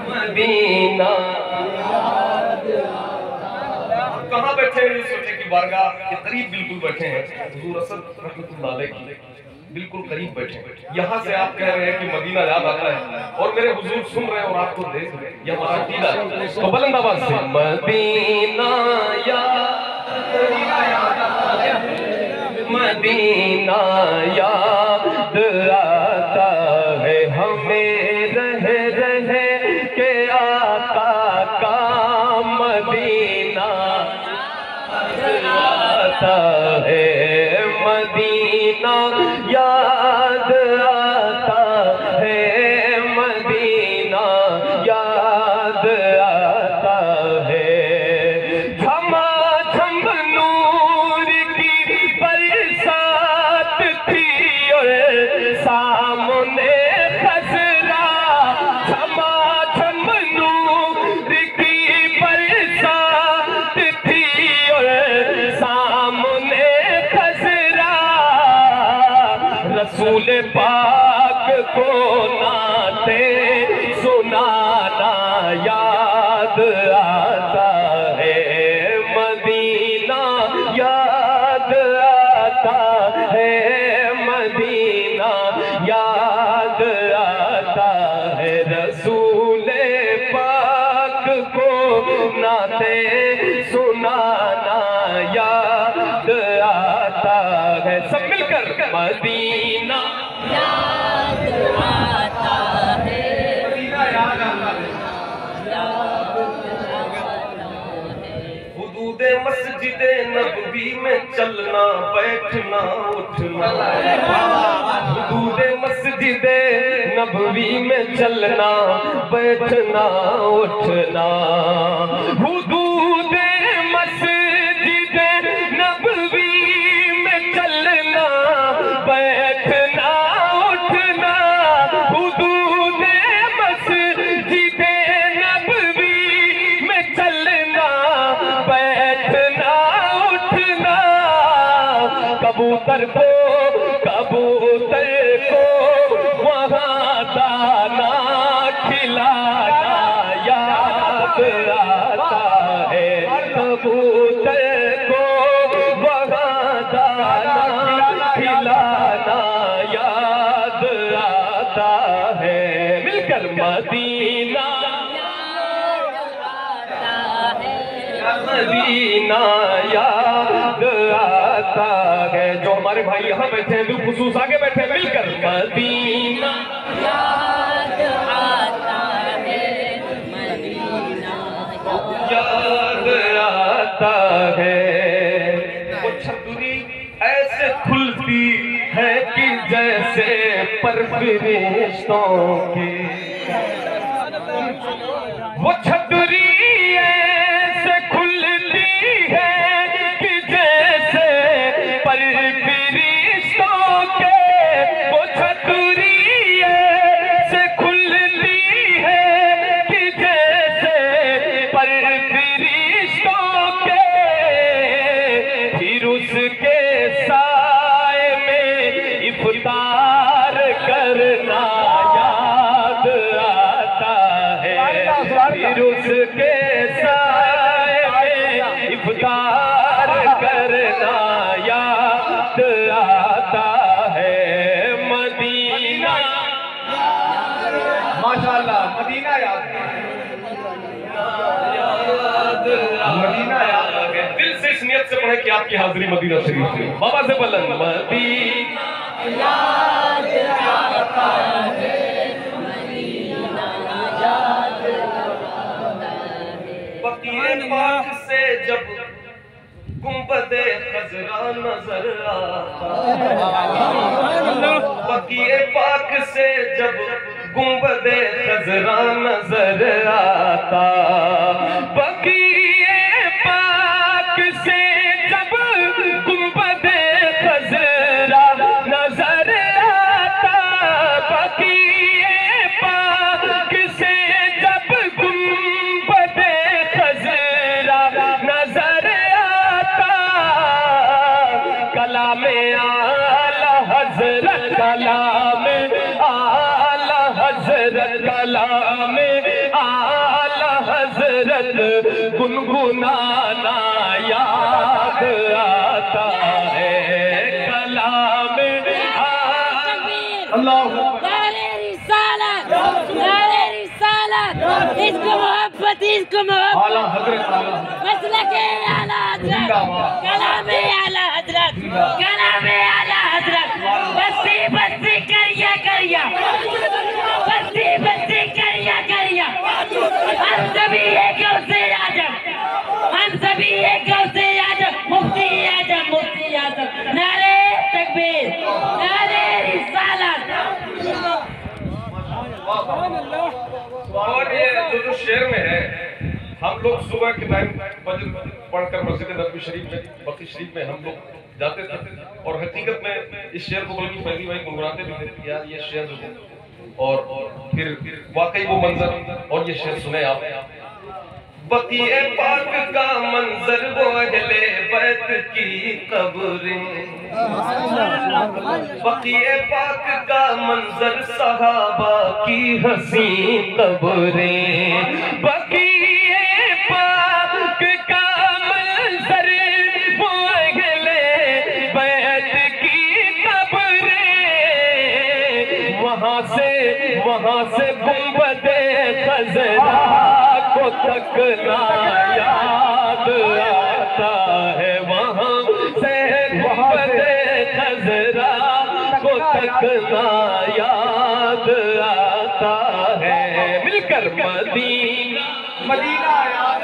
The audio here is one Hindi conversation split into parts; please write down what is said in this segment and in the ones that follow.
मदीना। कहाँ बैठे हैं? सोचे कि बारगाह के करीब बिल्कुल बैठे हैं, हुजूर असद रहमतुल्लाह अलैह की बिल्कुल करीब बैठे। यहाँ से आप कह रहे हैं कि मदीना याद आता है और मेरे हुजूर सुन रहे हैं और आपको देख रहे हैं, यह हमारा कीदा है। तो बुलंद आवाज से मदीना मदीना याद आता है हमें, रह रह के आका का मदीना आता है, मदीना याद आता है, मदीना याद आता है। झमाझम नूर की बरसात थी और सामने खसरा, झमाझम नूर की बरसात थी और सामने खसरा। रसूल पाक को नाते सुनाना याद आता है, मदीना याद आता है, मदीना याद आता है। रसूल पाक को नाते सुनाना याद आता है। सब मिलकर मदीना याद आता है, मदीना याद आता है। हुदूदे मस्जिदे नबवी में चलना बैठना उठना, हुदूदे मस्जिदे नबवी में चलना बैठना उठना, हुदूदे मस्जिदे नबवी में चलना बैठना उठना, हुदूदे मस्जिदे नबवी में चलना बैठना उठना। कबूतर को वहाँ दाना खिलाना याद आता है, कबूतर को वहाँ दाना खिलाना याद आता है। मिलकर मदीना मदीना याद आता है। जो हमारे भाई यहाँ बैठे हैं बिलखुसूस आगे बैठे हैं, मिलकर मदीना याद आता है, मदीना याद आता है। वो छतरी ऐसे खुलती है कि जैसे पर फरिश्तों के, वो छतरी ऐसे खुलती है कि जैसे पर फरिश्तों के, वो छतरी ऐसे खुलती है कि जैसे पर फरिश्तों के। फिर उसके साए में इफ्तार करना याद आता है, फिर उसके साए में इफ्तार करना याद आता है। मदीना माशाअल्लाह मदीना याद मदीना याद आ गया। दिल से इस नियत से पढ़े कि आपकी हाजिरी मदीना शरीफ में। बाबा से बुलंद मदीना याद आता है, मदीना याद आता है। बकीए पाक से जब गुंबदे खजरा नजर आता, बकीए पाक से जब गुंबदे खजरा नजर आता, बकीए पाक से जब गुंबदे खजरा नजर आता, बकीए पाक से जब गुंबदे खजरा नजर आता। कलामे आला हजरत, कलामे आला हजरत, कलामे हजरत गुनगुनाना याद आता है। कलाम अल्लाह इसको मोहब्बत, इसको आला हजरत मसलके आला हजरत, कलामे आला हजरत, कलामे आला हजरत। बस्ती बस्ती करिया करिया, बस्ती बस्ती करिया करिया। हम सभी एक गौसे आजम, हम सभी एक गौसे आजम, मुफ्ती आजम, मुफ्ती आजम। नारे तकबीर, नारे रिसालत। और ये जो शेर में है, हम लोग सुबह के टाइम फज्र पढ़कर मस्जिद नबवी शरीफ में, बकी शरीफ में हम लोग जाते थे और हकीकत में इस शेर को बल्कि फैजी भाई गुनगुनाते भी थे यार ये शेर जो है। और फिर वाकई वो मंजर और ये शेर सुने आप। बकीए पाक का मंजर वो अहले बैत की कब्रें, बकीए पाक का मंजर सहाबा की हसी कब्रें, बकीए पाक का मंजर वो अहले बैत की कब्रें। वहाँ से गुंबदे खज़रा को तकना याद आता है। वहाँ से गुंबदे खज़रा को तकना याद आता है। मिलकर मदीना मदीना याद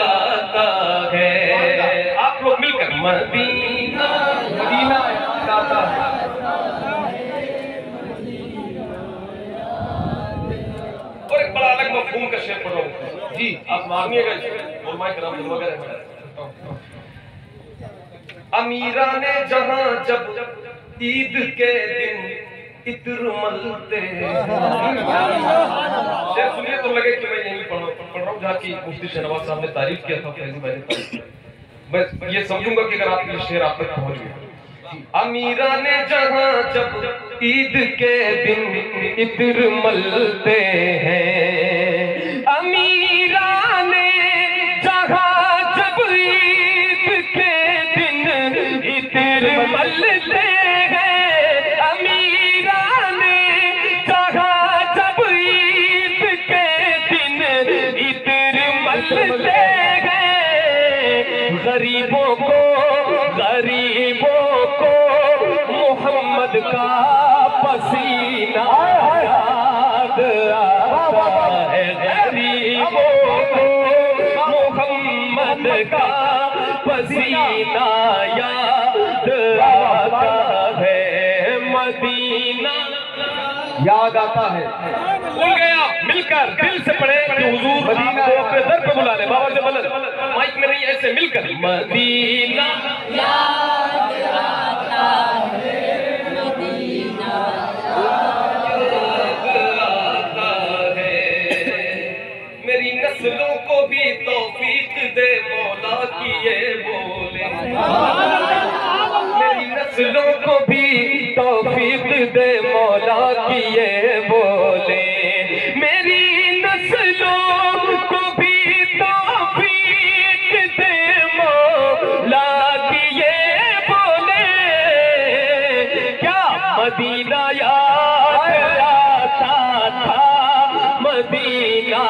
आता है। आप लोग मिलकर मदीना याद आता है। और एक बड़ा अलग मफहूम का शेर पढ़ रहा हूँ जी, आप मानिएगा और माइक कराम वगैरह। अमीरा ने जहां जब ईद के दिन इत्र मलते, शेर सुनिए तो लगे कि मैं यही पढ़ रहा हूँ जहाँ की मुफ्ती शहनवाज साहब ने तारीफ किया था, फैजी भाई ने। मैं ये समझूंगा कि अगर आप ये शेर आप तक पहुंच गए। अमीरा ने जहां जब ईद के दिन इत्र मलते हैं, अमीरा ने जहां जब ईद के दिन इत्र मलते हैं, अमीरा ने जहां जब ईद के दिन इत्र मलते हैं। गरीबों को मोहम्मद का पसीना याद आता है। गरीबों को मोहम्मद का पसीना याद आता है। मदीना याद आता है। भूल गया, मिलकर दिल से पढ़े कि हुजूर आपको अपने दर पे बुला ले। बाबा से बुलंद माइक में नहीं, ऐसे मिलकर मदीना याद आता है, मदीना याद आता है। मेरी नस्लों को भी तौफीक दे मौला की ये बोले, मेरी नस्लों को भी तौफीक दे मौला की ये बोले। मेरी नस्लों को भी तौफीक दे मौला की ये बोले। क्या मदीना याद आता था, मदीना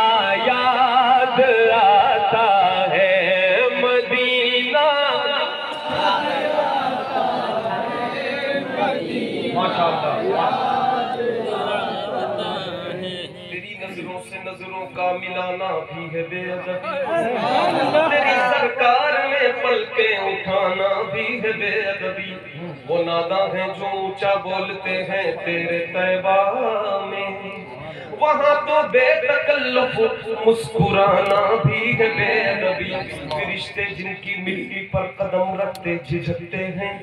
याद आता है। मदीना तेरी नजरों से नजरों का मिलाना भी है बेअदबी, तेरी सरकार में पलके उठाना भी है बेअदबी। वो नादा है जो ऊंचा बोलते हैं तेरे तैबा में, वहाँ तो बेतकल्लुफ मुस्कुराना भी है बेअदबी। फरिश्ते जिनकी मिट्टी पर कदम रखते झिझकते हैं,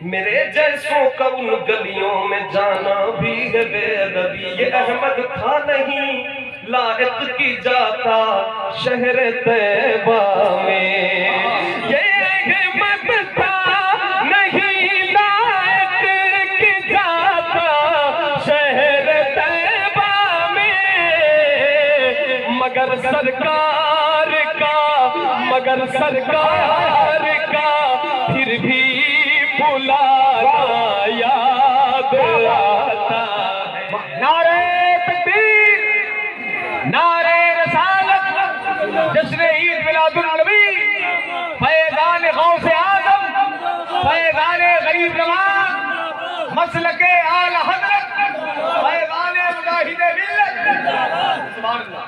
मेरे जैसों का उन गलियों में जाना भी है बेअदबी। ये अहमद था नहीं लायक की जाता शहर तैबा में, ये अहमद था नहीं लायक की जाता शहर तैबा मगर सरकार का फिर भी बुलाना याद आता है। नारे तकबीर, नारे रसालत, जश्न ईद मिलादुन नबी, फैज़ान गौसे आज़म, फैज़ान गरीब नवाज, मसलके आला हज़रत, फैज़ान मुजाहिदे मिल्लत। सुभान अल्लाह।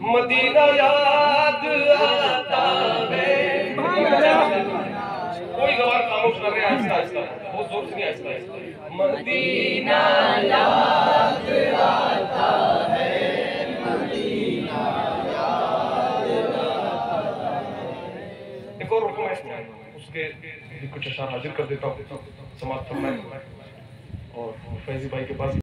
मदीना याद आता है। कोई ज़बान खामोश कर रहे हैं, आहिस्ता आहिस्ता, बहुत जोर से नहीं, आहिस्ता आहिस्ता। मदीना याद आता है, मदीना याद आता है। एक और हुक्म है, उसके भी कुछ अशार हाजिर कर देता हूँ, समाप्त फरमाएं और फैजी भाई के पास